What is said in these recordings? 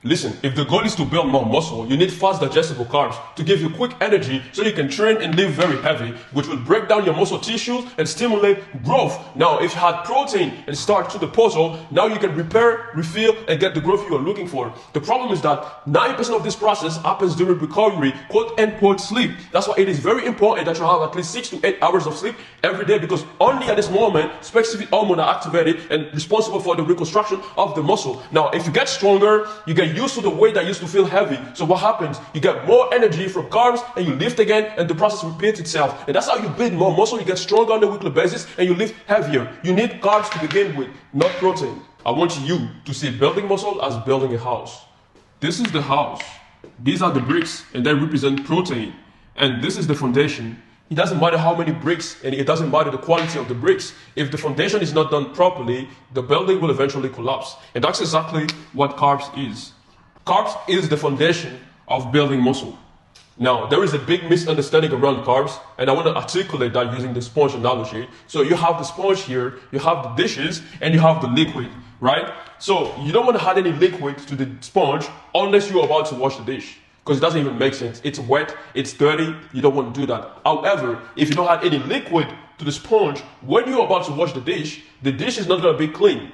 Listen, if the goal is to build more muscle, you need fast digestible carbs to give you quick energy so you can train and lift very heavy, which will break down your muscle tissues and stimulate growth. Now, if you had protein and starch to the puzzle, now you can repair, refill, and get the growth you are looking for. The problem is that 90% of this process happens during recovery, quote unquote sleep. That's why it is very important that you have at least 6 to 8 hours of sleep every day, because only at this moment, specific hormones are activated and responsible for the reconstruction of the muscle. Now, if you get stronger, you get used to the weight that used to feel heavy. So what happens? You get more energy from carbs and you lift again, and the process repeats itself. And that's how you build more muscle. You get stronger on a weekly basis and you lift heavier. You need carbs to begin with, not protein. I want you to see building muscle as building a house. This is the house. These are the bricks, and they represent protein. And this is the foundation. It doesn't matter how many bricks, and it doesn't matter the quality of the bricks. If the foundation is not done properly, the building will eventually collapse. And that's exactly what carbs is. Carbs is the foundation of building muscle. Now, there is a big misunderstanding around carbs, and I want to articulate that using the sponge analogy. So you have the sponge here, you have the dishes, and you have the liquid, right? So you don't want to add any liquid to the sponge unless you're about to wash the dish, because it doesn't even make sense. It's wet, it's dirty, you don't want to do that. However, if you don't add any liquid to the sponge, when you're about to wash the dish is not going to be clean.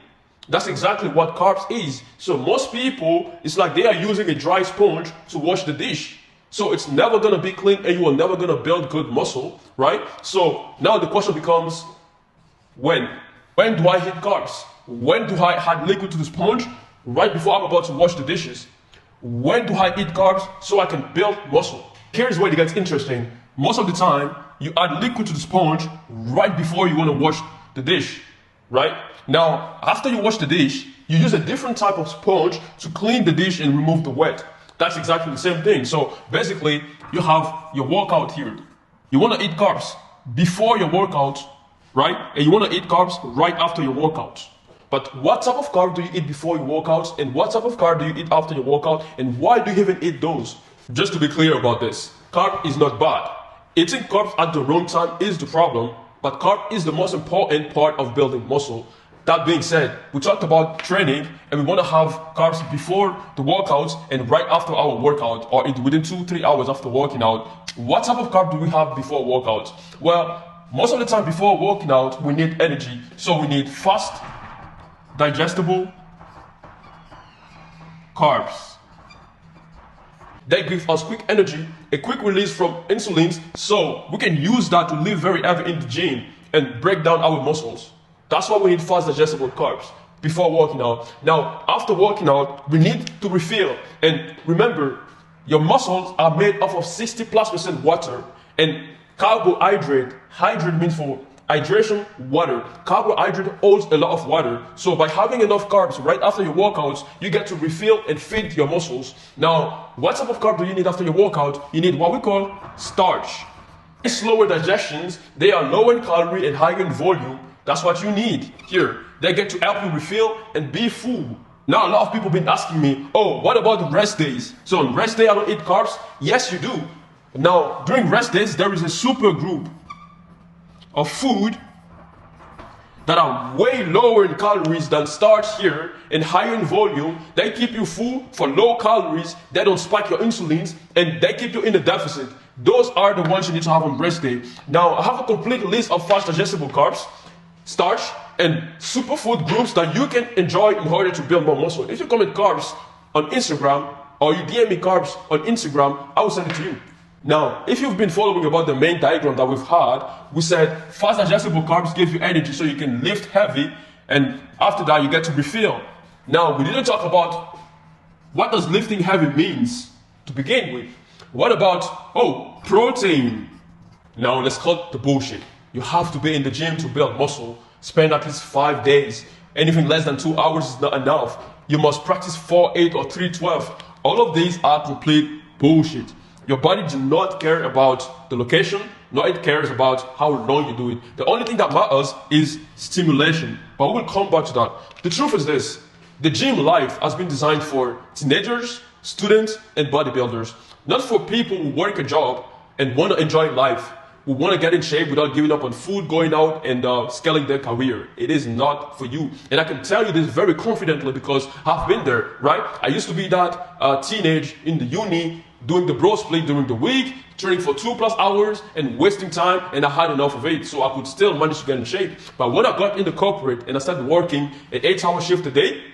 That's exactly what carbs is. So most people, it's like they are using a dry sponge to wash the dish. So it's never going to be clean, and you are never going to build good muscle, right? So now the question becomes, when? When do I hit carbs? When do I add liquid to the sponge? Right before I'm about to wash the dishes. When do I eat carbs so I can build muscle? Here's where it gets interesting. Most of the time, you add liquid to the sponge right before you want to wash the dish, right? Now, after you wash the dish, you use a different type of sponge to clean the dish and remove the wet. That's exactly the same thing. So basically, you have your workout here. You want to eat carbs before your workout, right? And you want to eat carbs right after your workout. But what type of carb do you eat before your workout? And what type of carb do you eat after your workout? And why do you even eat those? Just to be clear about this, carb is not bad. Eating carbs at the wrong time is the problem, but carb is the most important part of building muscle. That being said, we talked about training, and we want to have carbs before the workout and right after our workout, or within 2-3 hours after working out. What type of carb do we have before workout? Well, most of the time before working out, we need energy. So we need fast, digestible carbs. They give us quick energy, a quick release from insulin, so we can use that to lift very heavy in the gym and break down our muscles. That's why we need fast digestible carbs before working out. Now, after working out, we need to refill. And remember, your muscles are made up of 60+% water and carbohydrate. Hydrate means for hydration, water. Carbohydrate holds a lot of water. So by having enough carbs right after your workouts, you get to refill and feed your muscles. Now, what type of carb do you need after your workout? You need what we call starch. Slower digestions, they are low in calorie and high in volume. That's what you need here. They get to help you refill and be full. Now, a lot of people have been asking me, oh, what about the rest days? So on rest day, I don't eat carbs? Yes, you do. Now, during rest days, there is a super group of food that are way lower in calories than starch here and higher in volume. They keep you full for low calories. They don't spike your insulin, and they keep you in the deficit. Those are the ones you need to have on rest day. Now, I have a complete list of fast digestible carbs, starch, and superfood groups that you can enjoy in order to build more muscle. If you comment carbs on Instagram, or you DM me carbs on Instagram, I will send it to you. Now, if you've been following about the main diagram that we've had, we said fast digestible carbs give you energy so you can lift heavy, and after that you get to refill. Now, we didn't talk about what does lifting heavy means to begin with. What about, protein? Now, let's cut the bullshit. You have to be in the gym to build muscle. Spend at least 5 days. Anything less than 2 hours is not enough. You must practice 4-8 or 3-12. All of these are complete bullshit. Your body does not care about the location, nor it cares about how long you do it. The only thing that matters is stimulation. But we'll come back to that. The truth is this: the gym life has been designed for teenagers, students, and bodybuilders. Not for people who work a job and want to enjoy life. who want to get in shape without giving up on food, going out and scaling their career. It is not for you. And I can tell you this very confidently because I've been there, right? I used to be that teenage in the uni, doing the bro split during the week, training for 2+ hours and wasting time, and I had enough of it, so I could still manage to get in shape. But when I got into corporate and I started working an 8-hour shift a day,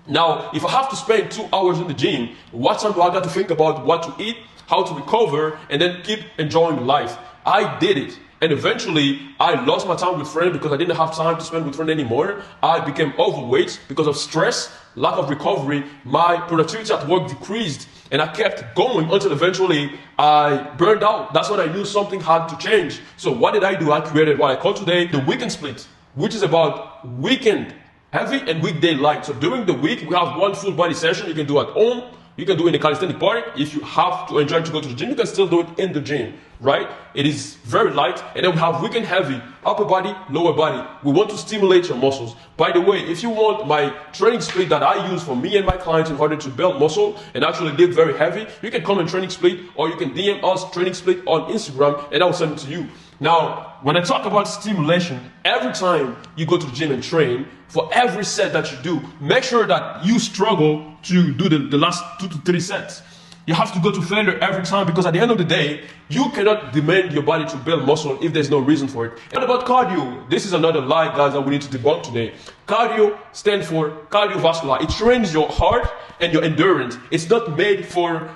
now if I have to spend 2 hours in the gym, what time do I got to think about what to eat, how to recover, and then keep enjoying life? I did it. And eventually, I lost my time with friends because I didn't have time to spend with friends anymore. I became overweight because of stress, lack of recovery. My productivity at work decreased, and I kept going until eventually I burned out. That's when I knew something had to change. So what did I do? I created what I call today the weekend split, which is about weekend heavy and weekday light. So during the week, we have one full body session you can do at home. You can do it in a calisthenic park. If you have to enjoy to go to the gym, you can still do it in the gym, right? It is very light. And then we have weekend heavy, upper body, lower body. We want to stimulate your muscles. By the way, if you want my training split that I use for me and my clients in order to build muscle and actually live very heavy, you can come in training split, or you can DM us training split on Instagram and I will send it to you. Now, when I talk about stimulation, every time you go to the gym and train, for every set that you do, make sure that you struggle to do the last 2 to 3 sets. You have to go to failure every time, because at the end of the day, you cannot demand your body to build muscle if there's no reason for it. And about cardio, this is another lie, guys, that we need to debunk today. Cardio stands for cardiovascular. It trains your heart and your endurance. It's not made for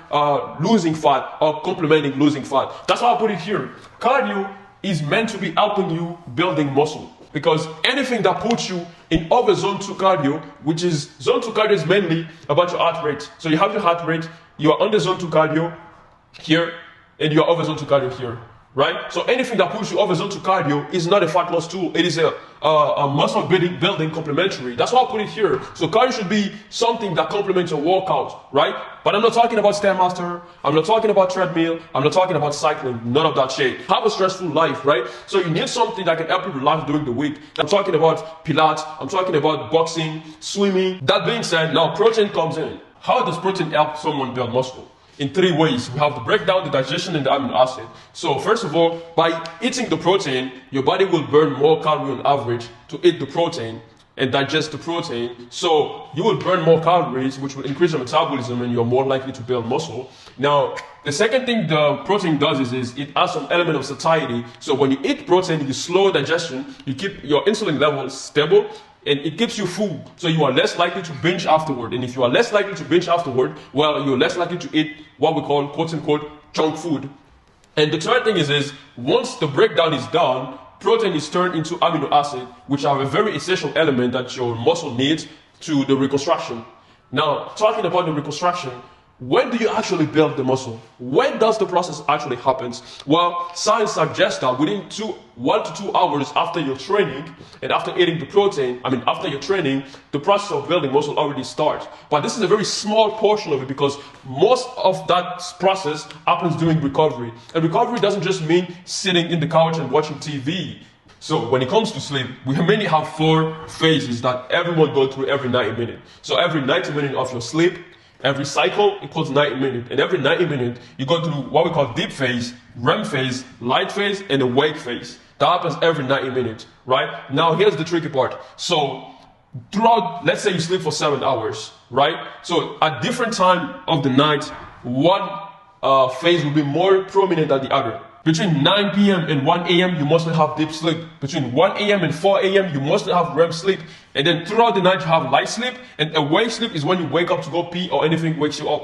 losing fat or complementing losing fat. That's why I put it here. Cardio is meant to be helping you building muscle. Because anything that puts you in over zone 2 cardio, which is zone 2 cardio is mainly about your heart rate. So you have your heart rate, you are under zone 2 cardio here, and you are over zone 2 cardio here, right? So anything that puts you over zone 2 cardio is not a fat loss tool. It is a muscle building complementary. That's why I put it here. So cardio should be something that complements your workout, right? But I'm not talking about Stairmaster. I'm not talking about treadmill. I'm not talking about cycling. None of that shit. Have a stressful life, right? So you need something that can help you relax during the week. I'm talking about Pilates. I'm talking about boxing, swimming. That being said, now protein comes in. How does protein help someone build muscle? In 3 ways. We have the breakdown, the digestion, and the amino acid. So first of all, by eating the protein, your body will burn more calories on average to eat the protein and digest the protein. So you will burn more calories, which will increase your metabolism, and you're more likely to build muscle. Now, the second thing the protein does is it adds some element of satiety. So when you eat protein, you slow digestion, you keep your insulin levels stable, and it keeps you full, so you are less likely to binge afterward. And if you are less likely to binge afterward, well, you're less likely to eat what we call quote-unquote junk food. And the third thing is once the breakdown is done, protein is turned into amino acid, which are a very essential element that your muscle needs to the reconstruction. Now, talking about the reconstruction, when do you actually build the muscle? When does the process actually happen? Well, science suggests that within 1 to 2 hours after your training and after eating the protein, after your training, the process of building muscle already starts. But this is a very small portion of it, because most of that process happens during recovery. And recovery doesn't just mean sitting in the couch and watching TV. So when it comes to sleep, we mainly have 4 phases that everyone goes through every 90 minutes. So every 90 minutes of your sleep, every cycle equals 90 minutes, and every 90 minutes you go through what we call deep phase, REM phase, light phase, and awake phase. That happens every 90 minutes, right? Now here's the tricky part. So throughout, let's say you sleep for 7 hours, right? So at different time of the night, one phase will be more prominent than the other. Between 9 p.m. and 1 a.m. you mostly have deep sleep. Between 1 a.m. and 4 a.m. you mostly have REM sleep. And then throughout the night you have light sleep. And awake sleep is when you wake up to go pee or anything wakes you up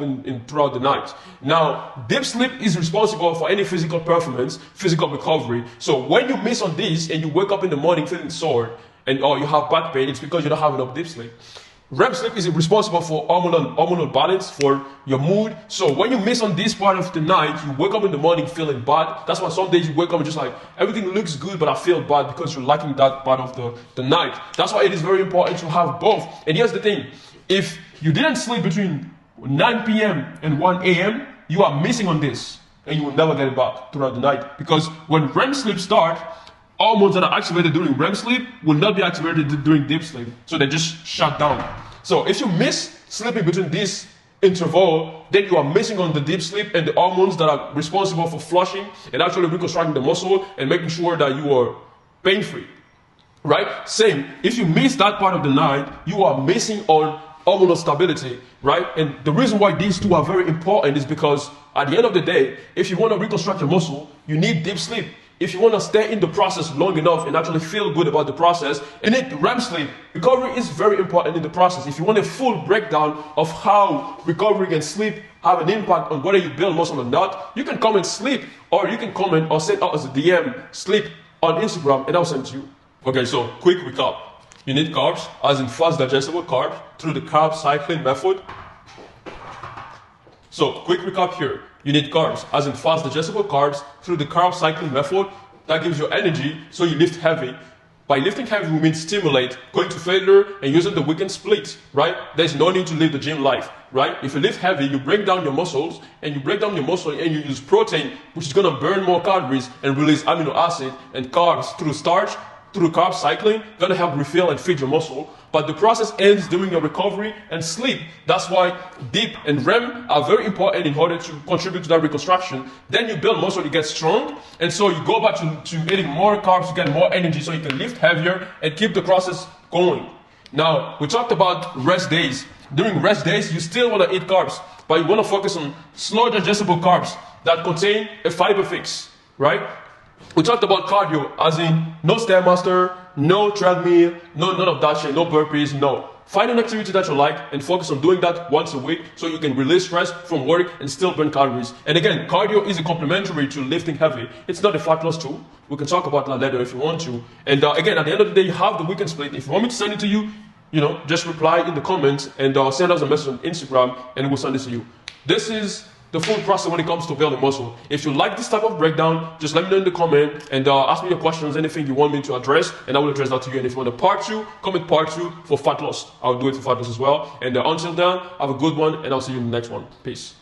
throughout the night. Now, deep sleep is responsible for any physical performance, physical recovery. So when you miss on this and you wake up in the morning feeling sore or you have back pain, it's because you don't have enough deep sleep. REM sleep is responsible for hormonal balance, for your mood. So when you miss on this part of the night, you wake up in the morning feeling bad. That's why some days you wake up and just like, everything looks good, but I feel bad because you're lacking that part of the night. That's why it is very important to have both. And here's the thing. If you didn't sleep between 9 p.m. and 1 a.m., you are missing on this. And you will never get it back throughout the night. Because when REM sleep starts, hormones that are activated during REM sleep will not be activated during deep sleep. So they just shut down. So if you miss sleeping between these interval, then you are missing on the deep sleep and the hormones that are responsible for flushing and actually reconstructing the muscle and making sure that you are pain-free. Right? Same, if you miss that part of the night, you are missing on hormonal stability, right? And the reason why these two are very important is because at the end of the day, if you want to reconstruct your muscle, you need deep sleep. If you want to stay in the process long enough and actually feel good about the process, you need REM sleep. Recovery is very important in the process. If you want a full breakdown of how recovery and sleep have an impact on whether you build muscle or not, you can comment sleep, or you can comment or send out as a DM sleep on Instagram, and I'll send it to you. Okay, so quick recap. You need carbs, as in fast digestible carbs, through the carb cycling method. So, quick recap here. You need carbs, as in fast digestible carbs, through the carb cycling method. That gives you energy, so you lift heavy. By lifting heavy, we mean stimulate, going to failure, and using the weekend split, right? There's no need to live the gym life, right? If you lift heavy, you break down your muscles, and you break down your muscle, and you use protein, which is gonna burn more calories and release amino acid and carbs through starch, through carb cycling, gonna help refill and feed your muscle. But the process ends during your recovery and sleep. That's why deep and REM are very important in order to contribute to that reconstruction. Then you build muscle, you get strong, and so you go back to eating more carbs to get more energy so you can lift heavier and keep the process going. Now, we talked about rest days. During rest days, you still wanna eat carbs, but you wanna focus on slow digestible carbs that contain a fiber fix, right? We talked about cardio, as in no Stairmaster, no treadmill, none of that shit, no burpees, no. Find an activity that you like and focus on doing that once a week so you can release stress from work and still burn calories. And again, cardio is a complementary to lifting heavy. It's not a fat loss tool. We can talk about that later if you want to. And again, at the end of the day, you have the weekend split. If you want me to send it to you, just reply in the comments and send us a message on Instagram and we'll send it to you. This is the full process when it comes to building muscle. If you like this type of breakdown, just let me know in the comment and ask me your questions, anything you want me to address, and I will address that to you. And if you want a part 2, comment part 2 for fat loss. I'll do it for fat loss as well. And until then, have a good one, and I'll see you in the next one. Peace.